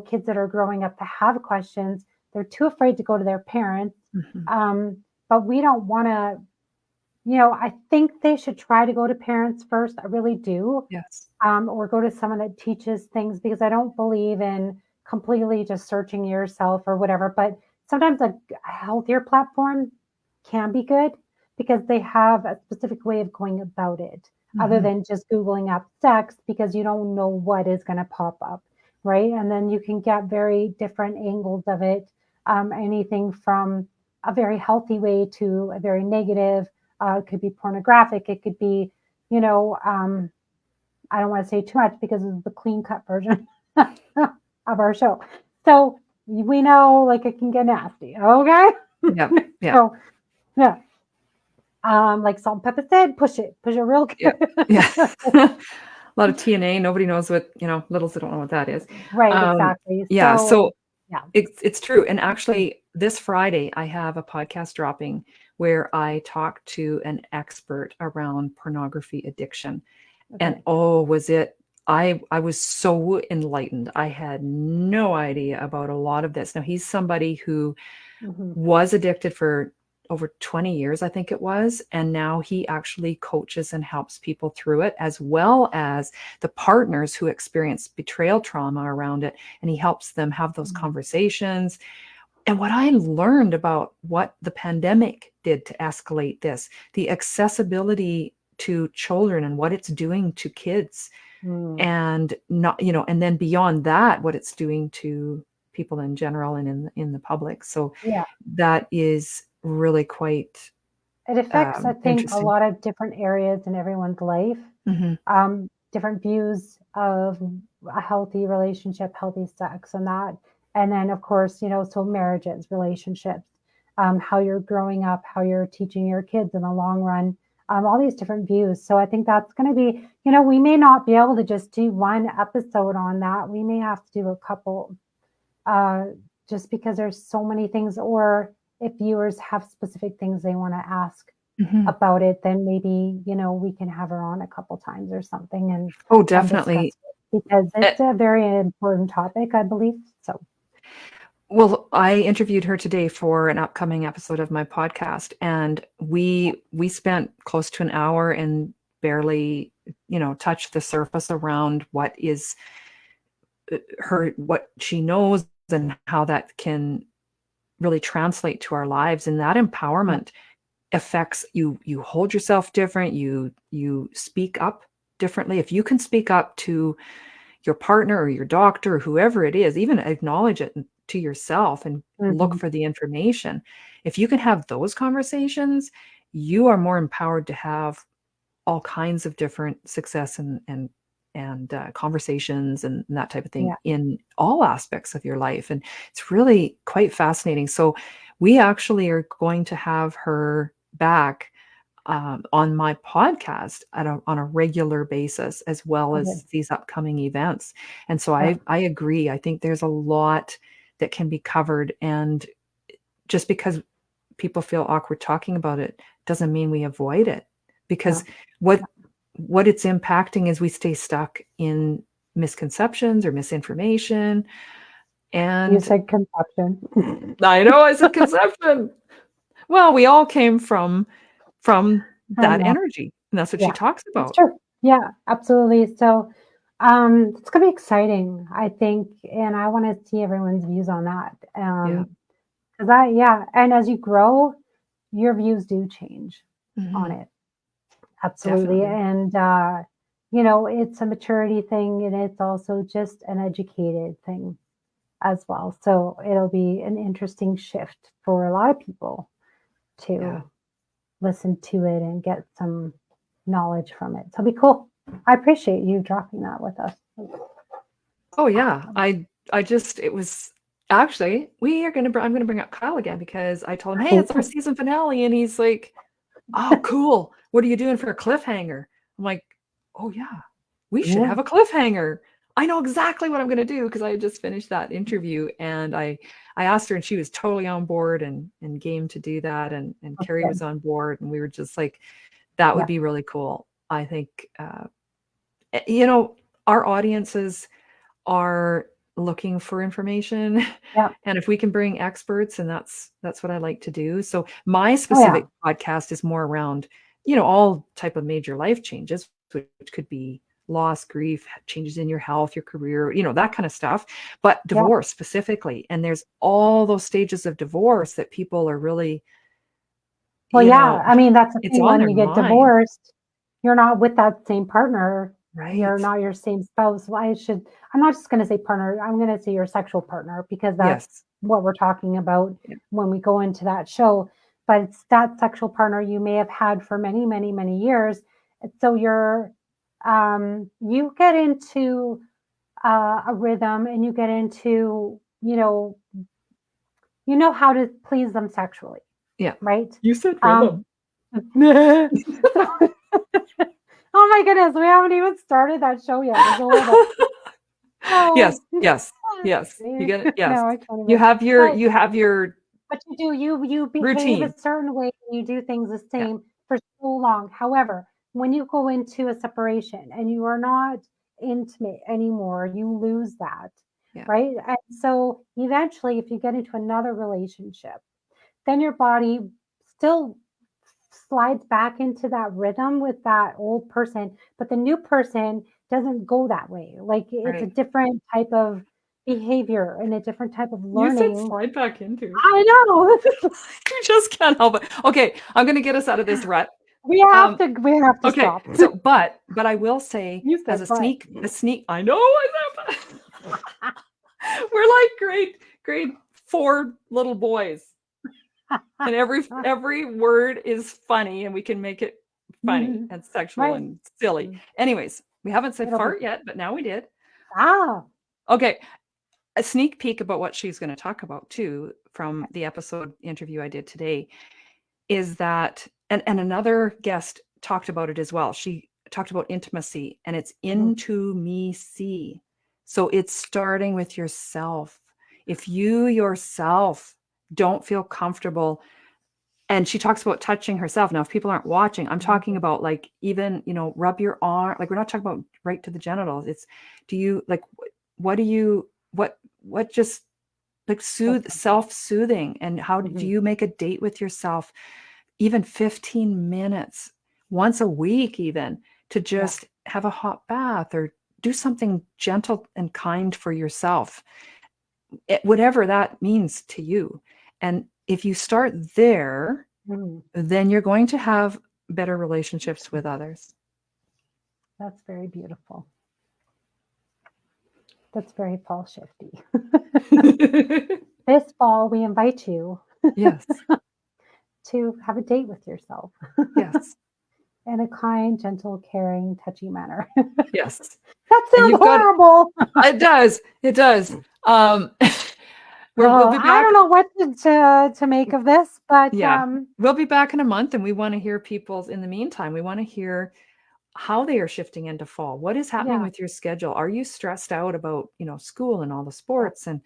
kids that are growing up that have questions. They're too afraid to go to their parents. But we don't want to, I think they should try to go to parents first. I really do. Yes. Or go to someone that teaches things, because I don't believe in completely just searching yourself or whatever. But sometimes a healthier platform can be good, because they have a specific way of going about it, other than just Googling up sex, because you don't know what is going to pop up, right? And then you can get very different angles of it, anything from a very healthy way to a very negative. It could be pornographic. It could be, I don't want to say too much, because it's the clean cut version of our show. So we know, it can get nasty. Okay. Yeah. So, like Salt and Pepper said, push it real good. Yeah. A lot of TNA. Nobody knows what, littles don't know what that is. Right. Exactly. Yeah. So yeah, it's true. And actually, this Friday, I have a podcast dropping where I talk to an expert around pornography addiction. And I was so enlightened. I had no idea about a lot of this. Now, he's somebody who was addicted for over 20 years, I think it was. And now he actually coaches and helps people through it, as well as the partners who experience betrayal trauma around it. And he helps them have those conversations. And what I learned about what the pandemic did to escalate this, the accessibility to children and what it's doing to kids, and not, and then beyond that, what it's doing to people in general and in the public. So that is really quite it affects, I think, a lot of different areas in everyone's life. Different views of a healthy relationship, healthy sex, and that. And then, of course, so marriages, relationships, how you're growing up, how you're teaching your kids in the long run, all these different views. So I think that's going to be, we may not be able to just do one episode on that. We may have to do a couple, just because there's so many things. Or if viewers have specific things they want to ask about it, then maybe, we can have her on a couple times or something. And definitely. Because it's a very important topic, I believe. So. Well, I interviewed her today for an upcoming episode of my podcast, and we spent close to an hour and barely, touched the surface around what she knows and how that can really translate to our lives. And that Yeah. empowerment affects you. You hold yourself different. You speak up differently. If you can speak up to your partner or your doctor or whoever it is, even acknowledge it to yourself and look Mhm. for the information. If you can have those conversations, you are more empowered to have all kinds of different success and conversations and that type of thing Yeah. in all aspects of your life. And it's really quite fascinating. So we actually are going to have her back on my podcast on a regular basis, as well Okay. as these upcoming events. And so Yeah. I agree. I think there's a lot that can be covered. And just because people feel awkward talking about it doesn't mean we avoid it. Because No. what what it's impacting is we stay stuck in misconceptions or misinformation. You And said conception. I know I said conception. Well, we all came from I that know. energy. And that's what she Yeah, talks that's about. true. Yeah, absolutely. So, it's gonna be exciting, I think, and I want to see everyone's views on that. Yeah. Because I, yeah, and as you grow, your views do change on Mhm. it. Absolutely. Definitely. And, it's a maturity thing and it's also just an educated thing as well. So it'll be an interesting shift for a lot of people Yeah. to listen to it and get some knowledge from it. So it'll be cool. I appreciate you dropping that with us. Oh yeah. Awesome. I just it was actually I'm gonna bring up Kyle again because I told him, hey, it's our season finale, and he's like, oh, cool. What are you doing for a cliffhanger? I'm like, oh yeah, we should Yeah. have a cliffhanger. I know exactly what I'm gonna do because I had just finished that interview, and I asked her, and she was totally on board and game to do that, and That's Cari was good. on board, and we were just like, that would Yeah. be really cool. I think you know, our audiences are looking for information. Yeah. And if we can bring experts, and that's what I like to do. So my Oh yeah. specific podcast is more around, all type of major life changes, which could be loss, grief, changes in your health, your career, that kind of stuff, but Yeah. divorce specifically. And there's all those stages of divorce that people are really, Well, you yeah. know, I mean, that's the it's thing on when their you get mind, divorced, you're not with that same partner. You're right? not your same spouse. Well, I'm not just going to say partner. I'm going to say your sexual partner because that's Yes. what we're talking about Yeah. when we go into that show. But it's that sexual partner you may have had for many, many, many years. And so you get into a rhythm and you get into, how to please them sexually, Yeah. right? You said Um, rhythm. so, oh my goodness, we haven't even started that show yet. It's horrible. Yes, So, yes, yes. You get it? Yes. no, I can't You even. have your But you have your you do, you behave a routine. certain way and you do things the Yeah, same for so long. However, when you go into a separation and you are not intimate anymore, you lose that, yeah, right? And so eventually, if you get into another relationship, then your body still slides back into that rhythm with that old person, but the new person doesn't go that way. Like it's a right. different type of behavior and a different type of You said learning. slide back into. I know. You just can't help it. Okay, I'm gonna get us out of this rut. Um, We have to okay, stop. so but I will say You as said but. a sneak, I know I know, but we're like grade 4 little boys. And every word is funny, and we can make it funny and sexual Right. and silly. Anyways, we haven't said It'll be fart yet, but now we did. ah. Okay, a sneak peek about what she's going to talk about too from the episode interview I did today is that, and another guest talked about it as well. She talked about intimacy, and it's Mhm. into me see. So it's starting with yourself. If you yourself don't feel comfortable, and she talks about touching herself. Now, if people aren't watching, I'm talking Mhm. about like even, rub your arm. Like we're not talking about right to the genitals. It's do you like what do you what just like self-soothing. And how do you make a date with yourself, even 15 minutes once a week, even to just have a hot bath or do something gentle and kind for yourself, whatever that means to you. And if you start there, then you're going to have better relationships with others. That's very beautiful. That's very fall shifty. This fall, we invite you Yes. to have a date with yourself. Yes. In a kind, gentle, caring, touchy manner. Yes. That sounds horrible. It does. It does. We'll be back. I don't know what to make of this, but we'll be back in a month, and we want to hear people's. In the meantime, we want to hear how they are shifting into fall. What is happening with your schedule? Are you stressed out about, school and all the sports and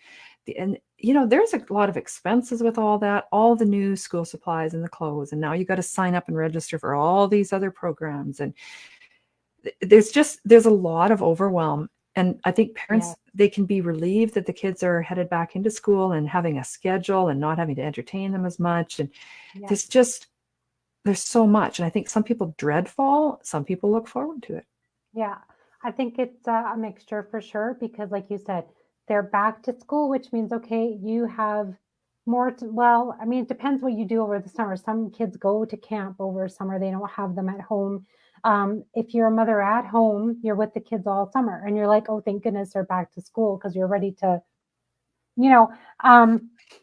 there's a lot of expenses with all that, all the new school supplies and the clothes, and now you got to sign up and register for all these other programs, and there's a lot of overwhelm. And I think parents, they can be relieved that the kids are headed back into school and having a schedule and not having to entertain them as much. And there's so much. And I think some people dread fall. Some people look forward to it. Yeah, I think it's a mixture for sure, because like you said, they're back to school, which means, okay, you have more it depends what you do over the summer. Some kids go to camp over summer. They don't have them at home. If you're a mother at home, you're with the kids all summer and you're like, oh, thank goodness they're back to school, because you're ready to,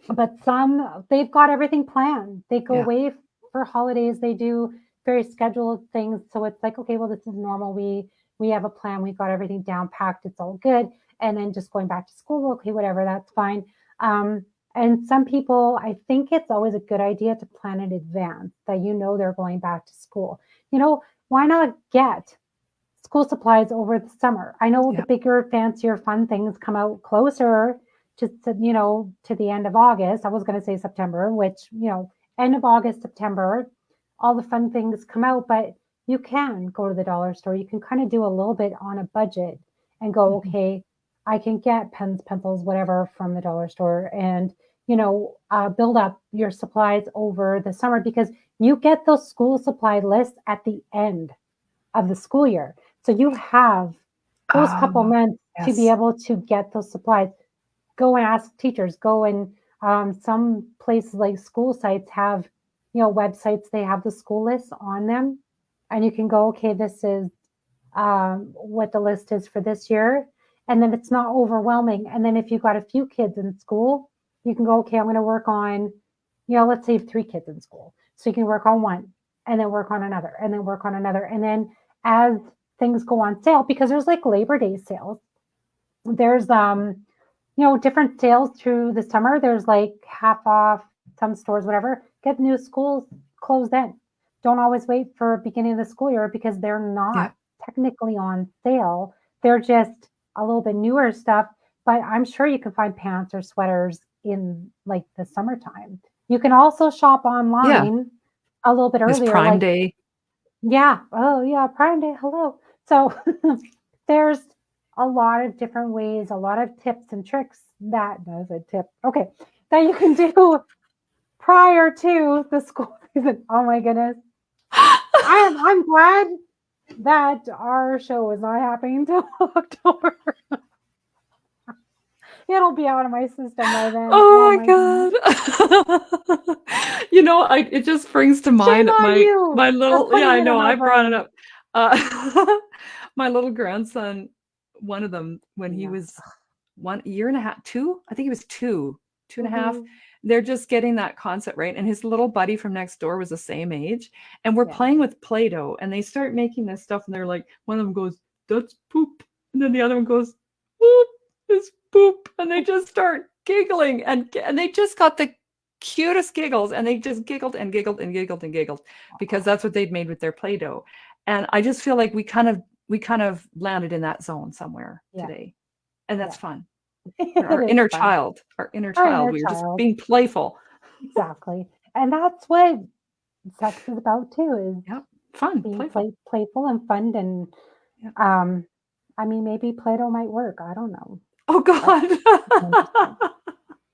but some, they've got everything planned. They go away for holidays. They do very scheduled things. So it's like, okay, well, this is normal. We have a plan. We've got everything down packed. It's all good. And then just going back to school. Okay, whatever, that's fine. And some people, I think it's always a good idea to plan in advance that they're going back to school. Why not get school supplies over the summer? I know the bigger, fancier, fun things come out closer to the end of August. I was going to say September, which, end of August, September, all the fun things come out, but you can go to the dollar store. You can kind of do a little bit on a budget and go, okay, I can get pens, pencils, whatever from the dollar store, and, build up your supplies over the summer, because you get those school supply lists at the end of the school year. So you have those couple months to be able to get those supplies. Go and ask teachers, go and some places like school sites have, websites, they have the school lists on them, and you can go, okay, this is what the list is for this year. And then it's not overwhelming. And then if you've got a few kids in school, you can go, okay, I'm going to work on, let's say 3 kids in school. So you can work on one and then work on another and then work on another. And then as things go on sale, because there's like Labor Day sales, there's, different sales through the summer. There's like half off, some stores, whatever. Get new schools closed then. Don't always wait for beginning of the school year, because they're not technically on sale. They're just a little bit newer stuff, but I'm sure you can find pants or sweaters in like the summertime. You can also shop online a little bit earlier. Prime Day. Yeah. Oh yeah. Prime Day. Hello. So there's a lot of different ways, a lot of tips and tricks that you can do prior to the school season. Oh my goodness. I'm glad that our show is not happening until October. It'll be out of my system by then. Oh my God. It just springs to mind my little, I know, I brought it up. My little grandson, one of them, when he was 1 year and a half, 2, I think he was 2 and a half. They're just getting that concept right. And his little buddy from next door was the same age. And we're playing with Play-Doh, and they start making this stuff. And they're like, one of them goes, that's poop. And then the other one goes, poop, it's poop. And they just start giggling. And they just got the cutest giggles. And they just giggled and giggled and giggled and giggled, because that's what they'd made with their Play-Doh. And I just feel like we kind of landed in that zone somewhere today. And that's fun. Our inner child, we were just being playful. Exactly. And that's what sex is about too, is fun, being playful and fun. And maybe Play-Doh might work. I don't know. Oh God.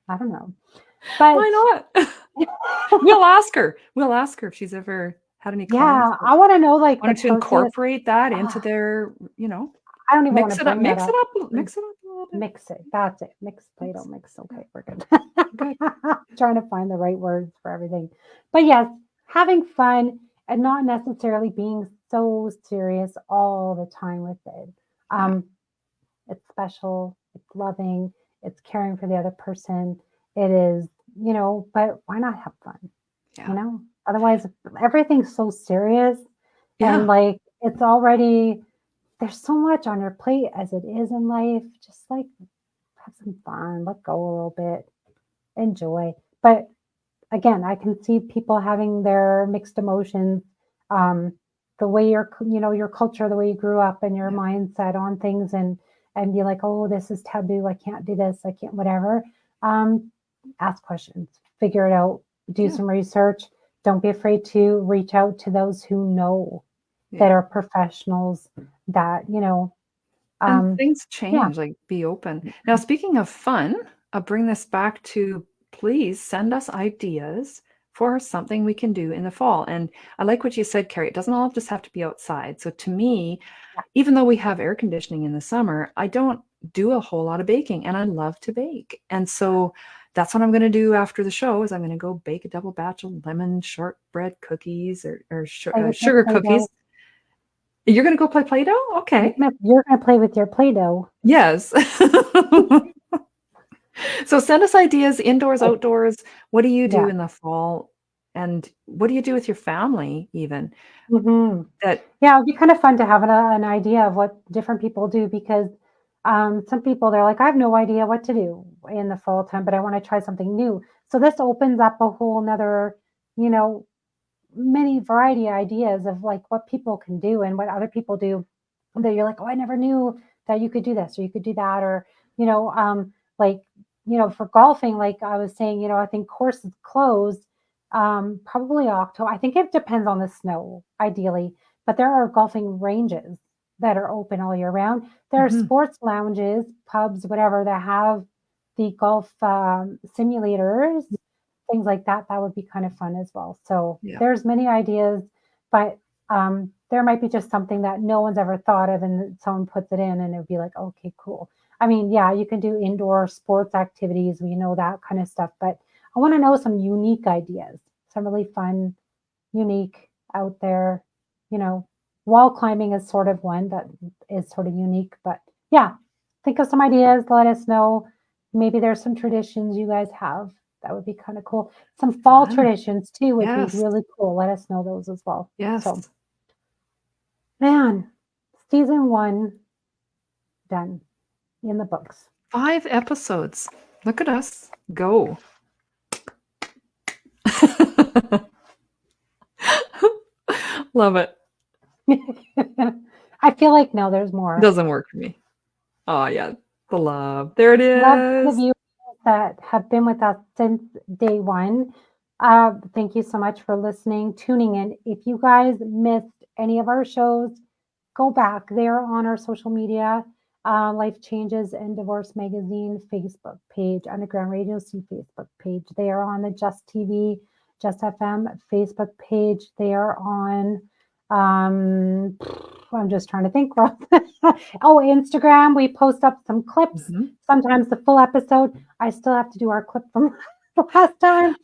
I don't know. But Why not? We'll ask her. We'll ask her if she's ever had any clients yeah, that I want to know like the wanted to purchase. incorporate that into Ah, their, I don't even want mix to it up, bring that mix it up. up, mix it up a little bit. Mix it. That's it. Mix Play-Doh, Mix- mix. Okay, we're good. Good. Trying to find the right words for everything. But yes, having fun and not necessarily being so serious all the time with it. Yeah. Um, it's special, it's loving, it's caring for the other person. It is, but why not have fun? Yeah. Otherwise everything's so serious and Yeah. like it's already there's so much on your plate as it is in life. Just like have some fun, let go a little bit, enjoy. But again, I can see people having their mixed emotions. Um, the way your culture, the way you grew up, and your Yeah. mindset on things, and be like, oh, this is taboo. I can't do this. I can't whatever. Um, ask questions, figure it out, do Yeah. some research. Don't be afraid to reach out to those who know that Yeah. are professionals. That And um, things yeah, change, like be open. Now, speaking of fun, I'll bring this back to please send us ideas for something we can do in the fall. And I like what you said, Carrie. It doesn't all just have to be outside. So to me, even though we have air conditioning in the summer, I don't do a whole lot of baking and I love to bake. And so that's what I'm going to do after the show is I'm going to go bake a double batch of lemon shortbread cookies or play with your sugar Play-Doh. cookies. You're going to go play Play-Doh? Okay. You're gonna play with your Play-Doh. Yes. So send us ideas, indoors, Oh, outdoors. What do you do yeah. in the fall? And what do you do with your family even? hmm That Yeah, it'd be kind of fun to have an idea of what different people do because some people they're like, I have no idea what to do in the fall time, but I want to try something new. So this opens up a whole nother, you know, many variety of ideas of like what people can do and what other people do that you're like, oh, I never knew that you could do this or you could do that, or you know, like for golfing, like I was saying, I think course is closed, probably October. I think it depends on the snow, ideally, but there are golfing ranges that are open all year round. There are Mhm. sports lounges, pubs, whatever, that have the golf simulators, things like that. That would be kind of fun as well. So Yeah. there's many ideas, but there might be just something that no one's ever thought of, and someone puts it in, and it would be like, okay, cool. I mean, yeah, you can do indoor sports activities, we know that kind of stuff, but I want to know some unique ideas, some really fun, unique out there. You know, wall climbing is sort of one that is sort of unique, but yeah, think of some ideas, let us know. Maybe there's some traditions you guys have that would be kind of cool. Some fall Fun. traditions too would be Yes. really cool. Let us know those as well. So, Yes. man, season 1 done in the books. 5 episodes. Look at us go. Love it. I feel like no, there's more. Doesn't work for me. Oh yeah, the love. There it Love to the is. viewers that have been with us since day one. Thank you so much for listening, tuning in. If you guys missed any of our shows, go back. They're on our social media, Life Changes and Divorce Magazine Facebook page, Underground Radio C Facebook page. They are on the Just TV, Just FM Facebook page. They are on, I'm just trying to think. Oh, Instagram. We post up some clips, Mhm. sometimes the full episode. I still have to do our clip from last time.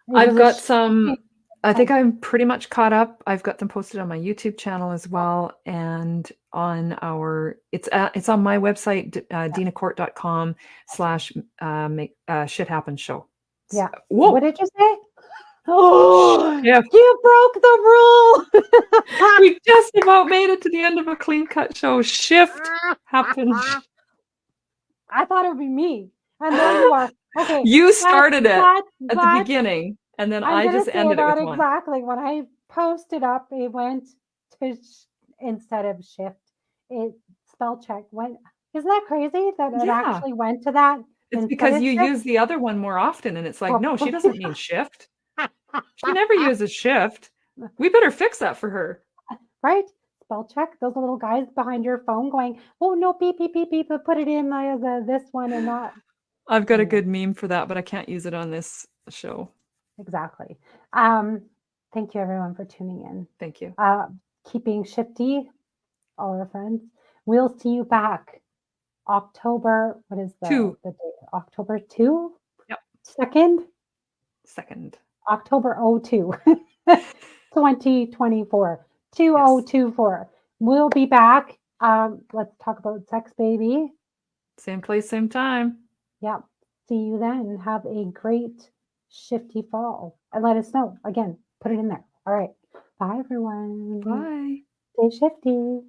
It I've was a got some. I think oh, I'm pretty much caught up. I've got them posted on my YouTube channel as well, and on our it's on my website, yeah. deenakordt.com/make shit happen show. Yeah. What Whoa, did you say? Oh, shift. you broke the rule. We just about made it to the end of a clean cut show. Shift happens. I thought it would be me. And there you are. Okay. You started it at the But beginning, and then I'm I going just to say ended it that with one. exactly. When I posted up, it went to instead of shift, it spell check went. Isn't that crazy that it Yeah, actually went to that it's instead because of you shift? use the other one more often, and it's like, no, she Probably. doesn't mean shift. She never uses shift. We better fix that for her. Right? Spell check. Those little guys behind your phone going, oh, no, beep, beep, beep, beep, but put it in as this one and not. I've got a Anyway, good meme for that, but I can't use it on this show. exactly. Thank you everyone for tuning in. Thank you. Keeping shifty, all our friends. We'll see you back October. What is the 2. date? October 2? Yep. 2nd? 2nd. October 02. 2024. Yes. 2024. We'll be back. Let's talk about sex, baby. Same place, same time. Yep. See you then. Have a great shifty fall. And let us know. Again, put it in there. All right. Bye, everyone. Bye. Stay shifty.